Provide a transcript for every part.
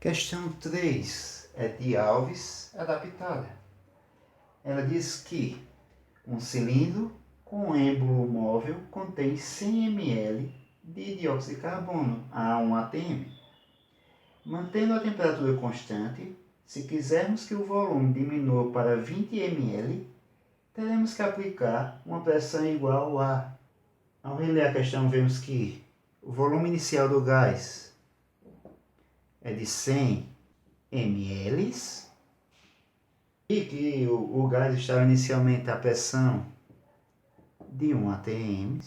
Questão 3 é de Alves adaptada. Ela diz que um cilindro com êmbolo móvel contém 100 ml de dióxido de carbono a 1 atm. Mantendo a temperatura constante, se quisermos que o volume diminua para 20 ml, teremos que aplicar uma pressão igual a... Ao reler a questão, vemos que o volume inicial do gás é de 100 ml e que o gás estava inicialmente a pressão de 1 atm.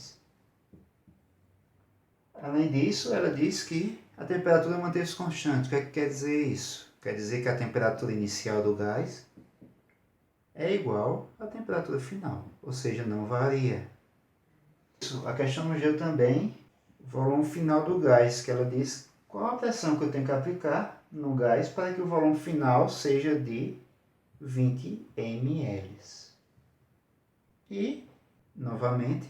Além disso, ela diz que a temperatura manteve-se constante. O que é que quer dizer isso? Quer dizer que a temperatura inicial do gás é igual à temperatura final, ou seja, não varia. A questão nos deu também o volume final do gás, que ela diz qual a pressão que eu tenho que aplicar no gás para que o volume final seja de 20 ml. E, novamente,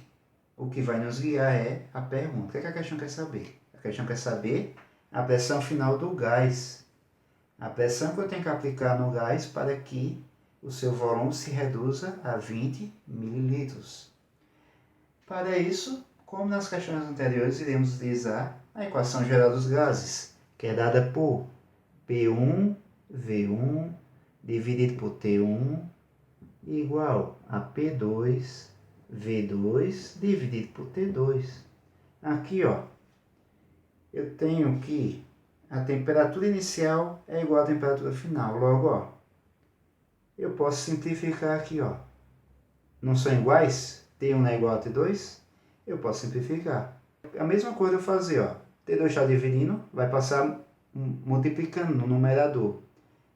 o que vai nos guiar é a pergunta. O que é que a questão quer saber? A questão quer saber a pressão final do gás. A pressão que eu tenho que aplicar no gás para que o seu volume se reduza a 20 ml. Para isso, como nas questões anteriores, iremos utilizar a equação geral dos gases, que é dada por P1V1 dividido por T1 igual a P2V2 dividido por T2. Aqui, ó, eu tenho que a temperatura inicial é igual à temperatura final. Logo, ó, eu posso simplificar aqui, ó. Não são iguais? T1 não é igual a T2? Eu posso simplificar. A mesma coisa eu fazer, ó. T2 está dividindo, vai passar multiplicando no numerador.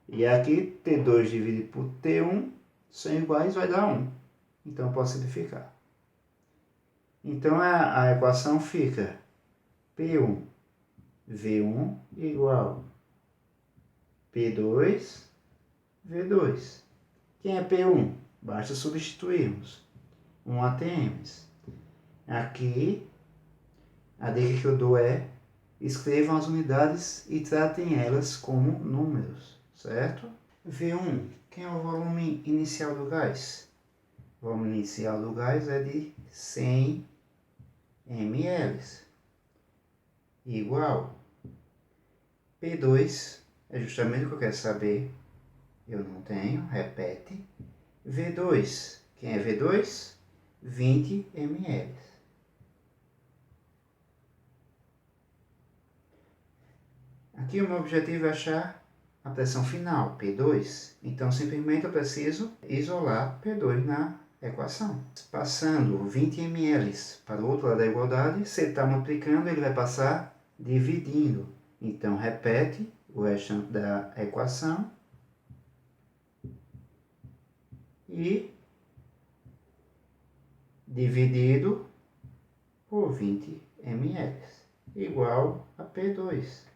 E aqui, T2 dividido por T1 são iguais, vai dar 1. Então, eu posso simplificar. Então, a equação fica P1 V1 igual P2 V2. Quem é P1? Basta substituirmos 1 atm. Aqui, a dica que eu dou é escrevam as unidades e tratem elas como números, certo? V1, quem é o volume inicial do gás? O volume inicial do gás é de 100 ml, igual P2, é justamente o que eu quero saber, eu não tenho, repete, V2, quem é V2? 20 ml. Aqui o meu objetivo é achar a pressão final, P2. Então, simplesmente eu preciso isolar P2 na equação. Passando 20 ml para o outro lado da igualdade, se ele está multiplicando, ele vai passar dividindo. Então, repete o restante da equação e dividido por 20 ml, igual a P2.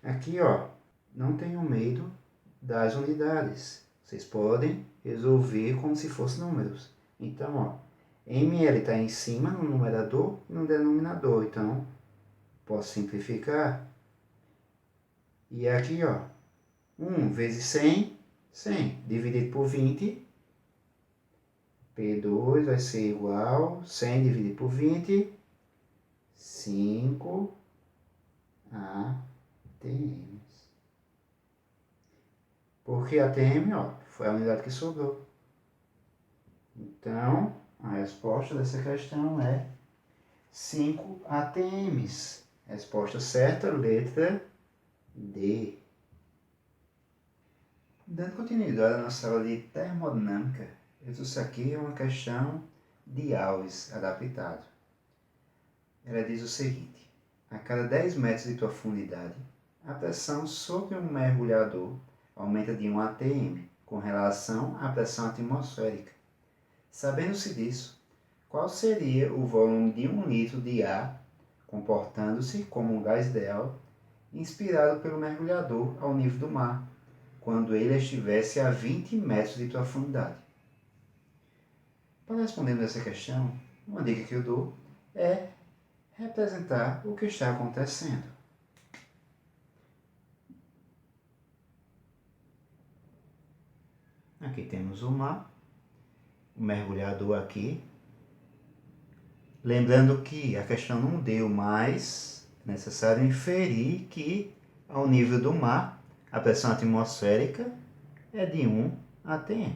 Aqui, ó, não tenham medo das unidades. Vocês podem resolver como se fossem números. Então, ó, ml está em cima no numerador e no denominador. Então, posso simplificar. E aqui, ó, 1 vezes 100, 100 dividido por 20. P2 vai ser igual 100 dividido por 20, 5 ATM. Porque ATM, ó, foi a unidade que sobrou. Então, a resposta dessa questão é 5 ATMs. Resposta certa, letra D. Dando continuidade à nossa aula de termodinâmica, eu trouxe aqui uma questão de Alves adaptado. Ela diz o seguinte: a cada 10 metros de profundidade, a pressão sobre um mergulhador aumenta de 1 atm com relação à pressão atmosférica. Sabendo-se disso, qual seria o volume de 1 litro de ar comportando-se como um gás ideal inspirado pelo mergulhador ao nível do mar, quando ele estivesse a 20 metros de profundidade? Para responder essa questão, uma dica que eu dou é representar o que está acontecendo. Aqui temos o mar, o mergulhador aqui. Lembrando que a questão não deu, mas é necessário inferir que, ao nível do mar, a pressão atmosférica é de 1 atm.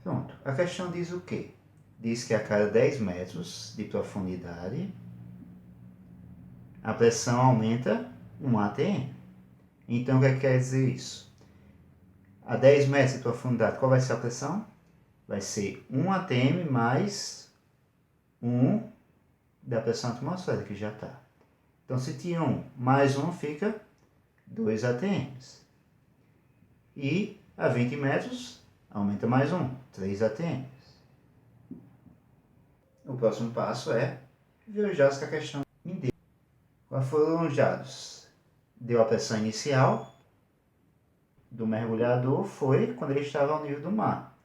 Pronto. A questão diz o quê? Diz que a cada 10 metros de profundidade, a pressão aumenta 1 atm. Então, o que quer dizer isso? A 10 metros de profundidade, qual vai ser a pressão? Vai ser 1 atm mais 1 da pressão atmosférica, que já está. Então, se tinha 1 mais 1, fica 2 atms. E a 20 metros, aumenta mais 1, 3 atms. O próximo passo é ver os dados que a questão me deu. Quais foram os dados? Deu a pressão inicial do mergulhador, foi quando ele estava ao nível do mar,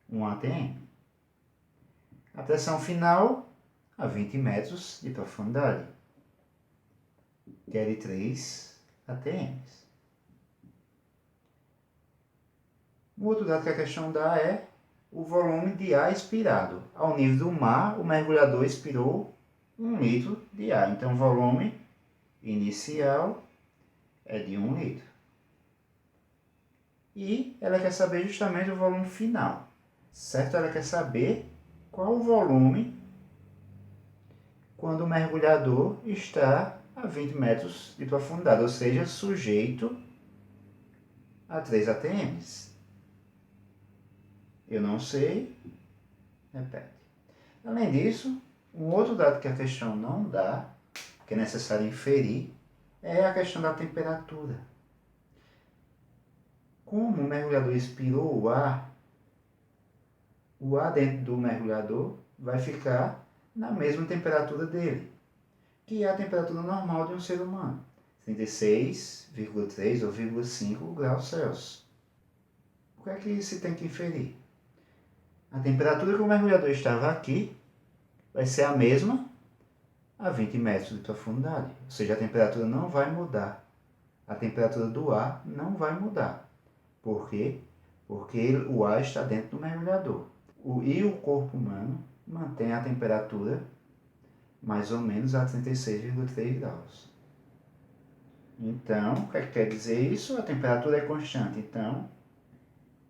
1 atm. A pressão final, a 20 metros de profundidade, que é de 3 atms. O outro dado que a questão dá é o volume de ar expirado. Ao nível do mar, o mergulhador expirou 1 litro de ar. Então, o volume inicial é de 1 litro. E ela quer saber justamente o volume final, certo? Ela quer saber qual o volume quando o mergulhador está a 20 metros de profundidade, ou seja, sujeito a 3 atms. Eu não sei, repete. Além disso, um outro dado que a questão não dá, que é necessário inferir, é a questão da temperatura. Como o mergulhador expirou o ar dentro do mergulhador vai ficar na mesma temperatura dele, que é a temperatura normal de um ser humano, 36,3 ou 0,5 graus Celsius. O que é que se tem que inferir? A temperatura que o mergulhador estava aqui vai ser a mesma a 20 metros de profundidade. Ou seja, a temperatura não vai mudar. A temperatura do ar não vai mudar. Por quê? Porque o ar está dentro do mergulhador. E o corpo humano mantém a temperatura mais ou menos a 36,3 graus. Então, o que é que quer dizer isso? A temperatura é constante. Então,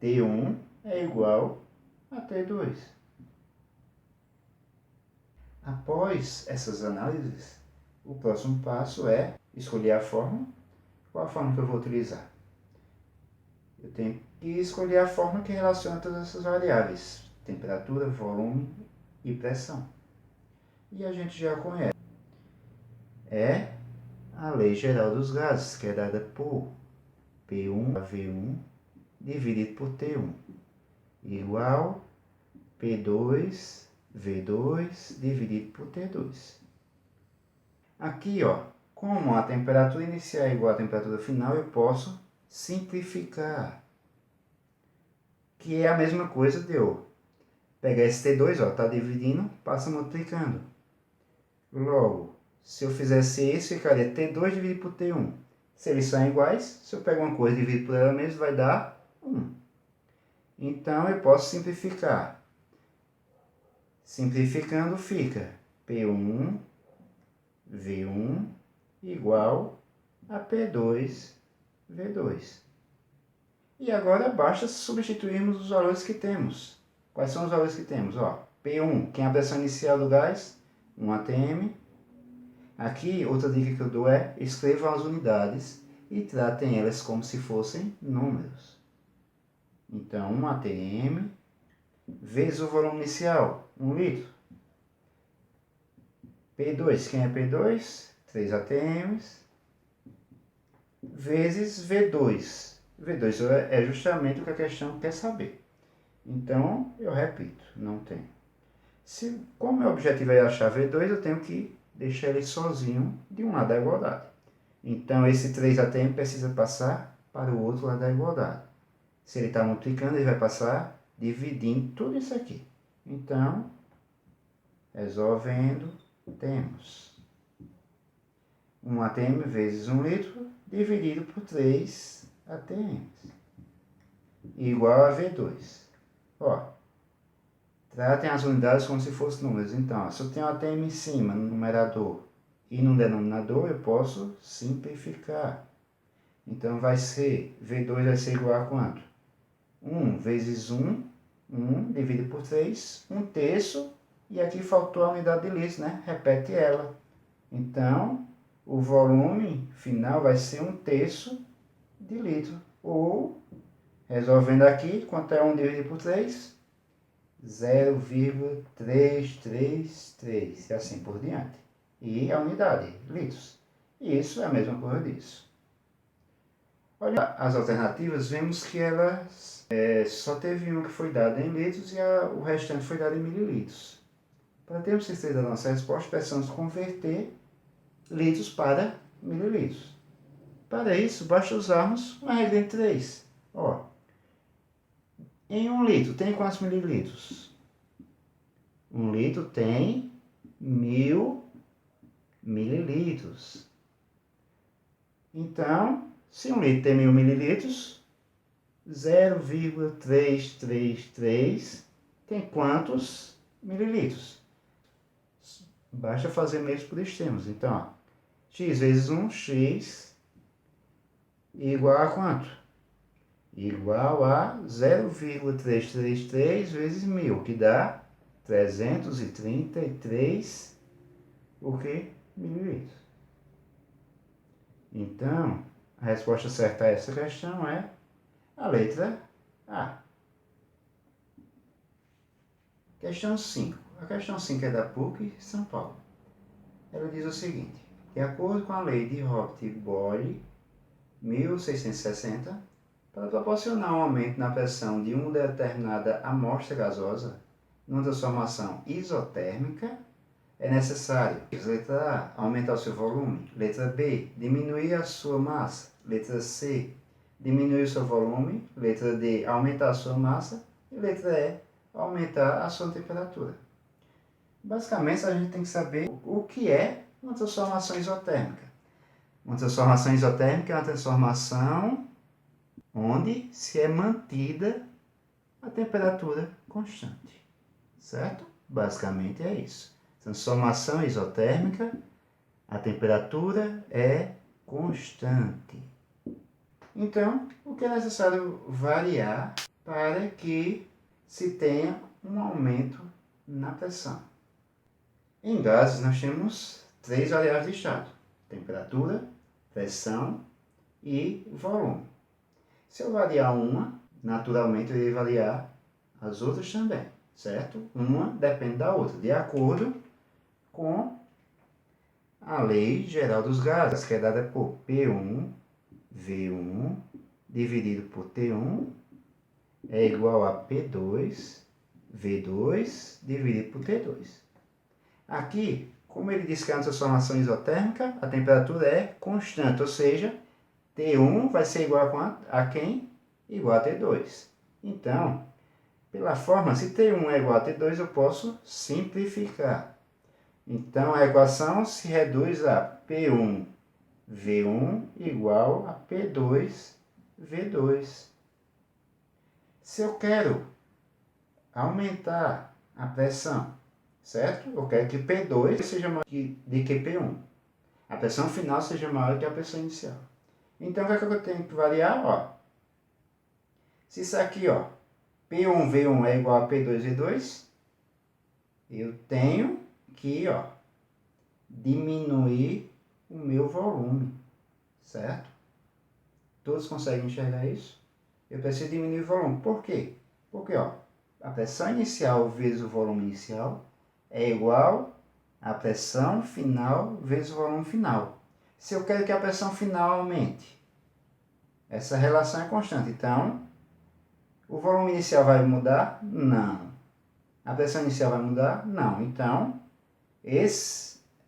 T1 é igual a T2. Após essas análises, o próximo passo é escolher a fórmula. Qual a fórmula que eu vou utilizar? Eu tenho que escolher a fórmula que relaciona todas essas variáveis: temperatura, volume e pressão. E a gente já conhece. É a lei geral dos gases, que é dada por P1 a V1 dividido por T1, igual P2 V2 dividido por T2. Aqui, ó, como a temperatura inicial é igual à temperatura final, eu posso simplificar, que é a mesma coisa de eu pegar esse T2, ó, tá dividindo, passa multiplicando. Logo, se eu fizesse isso, ficaria T2 dividido por T1. Se eles são iguais, se eu pego uma coisa e divido por ela mesma, vai dar 1. Então, eu posso simplificar. Simplificando, fica P1, V1 igual a P2, V2. E agora basta substituirmos os valores que temos. Quais são os valores que temos? Ó, P1, que é a pressão inicial do gás, 1 atm. Aqui, outra dica que eu dou é, escrevam as unidades e tratem elas como se fossem números. Então, 1 atm vezes o volume inicial, 1 litro. P2, quem é P2? 3 atms vezes V2. V2 é justamente o que a questão quer saber. Então, eu repito, não tem. Como meu objetivo é achar V2, eu tenho que deixar ele sozinho de um lado da igualdade. Então, esse 3 atm precisa passar para o outro lado da igualdade. Se ele está multiplicando, ele vai passar dividindo tudo isso aqui. Então, resolvendo, temos 1 atm vezes 1 litro dividido por 3 atms. igual a V2. Ó, tratem as unidades como se fossem números. Então, ó, se eu tenho a ATM em cima, no numerador, e no denominador, eu posso simplificar. Então, vai ser, V2 vai ser igual a quanto? 1 vezes 1, 1 dividido por 3, 1/3, e aqui faltou a unidade de litros, né? Repete ela. Então, o volume final vai ser 1/3 de litro. Ou, resolvendo aqui, quanto é 1 dividido por 3? 0,333, e assim por diante. E a unidade, litros. Isso é a mesma coisa disso. Olha as alternativas, vemos que elas só teve uma que foi dada em litros e o restante foi dado em mililitros. Para termos certeza da nossa resposta, precisamos converter litros para mililitros. Para isso, basta usarmos uma regra de 3. Ó, em 1 litro tem quantos mililitros? 1 litro tem 1000 mililitros. Então, se 1 litro tem 1000 mililitros, 0,333 tem quantos mililitros? Basta fazer meios por extremos. Então, ó, x vezes 1, x igual a quanto? Igual a 0,333 vezes 1000, que dá 333 o quê? Mililitros. Então, a resposta certa a essa questão é a letra A. Questão 5. A questão 5 é da PUC São Paulo. Ela diz o seguinte: de acordo com a lei de Hobart-Boyle, 1660, para proporcionar um aumento na pressão de uma determinada amostra gasosa, numa transformação isotérmica, é necessário, letra A, aumentar o seu volume, letra B, diminuir a sua massa, letra C, diminuir o seu volume, letra D, aumentar a sua massa, e letra E, aumentar a sua temperatura. Basicamente, a gente tem que saber o que é uma transformação isotérmica. Uma transformação isotérmica é uma transformação onde se é mantida a temperatura constante, certo? Basicamente é isso. Transformação isotérmica, a temperatura é constante. Então, o que é necessário variar para que se tenha um aumento na pressão? Em gases, nós temos 3 variáveis de estado: temperatura, pressão e volume. Se eu variar uma, naturalmente eu irei variar as outras também, certo? Uma depende da outra, de acordo com a lei geral dos gases, que é dada por P1, V1, dividido por T1, é igual a P2, V2, dividido por T2. Aqui, como ele diz que é uma transformação isotérmica, a temperatura é constante, ou seja, T1 vai ser igual a quanto? A quem? Igual a T2. Então, pela fórmula, se T1 é igual a T2, eu posso simplificar. Então, a equação se reduz a P1, V1 igual a P2, V2. Se eu quero aumentar a pressão, certo? Eu quero que P2 seja maior do que P1. A pressão final seja maior que a pressão inicial. Então, o que é que eu tenho que variar? Ó, se isso aqui, ó, P1, V1 é igual a P2, V2, eu tenho que, ó, diminuir o meu volume, certo? Todos conseguem enxergar isso? Eu preciso diminuir o volume. Por quê? Porque, ó, a pressão inicial vezes o volume inicial é igual à pressão final vezes o volume final. Se eu quero que a pressão final aumente, essa relação é constante. Então, o volume inicial vai mudar? Não. A pressão inicial vai mudar? Não. Então,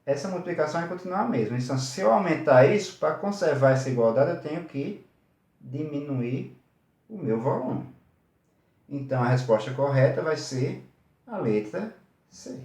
essa multiplicação vai continuar a mesma. Então, se eu aumentar isso, para conservar essa igualdade, eu tenho que diminuir o meu volume. Então, a resposta correta vai ser a letra C.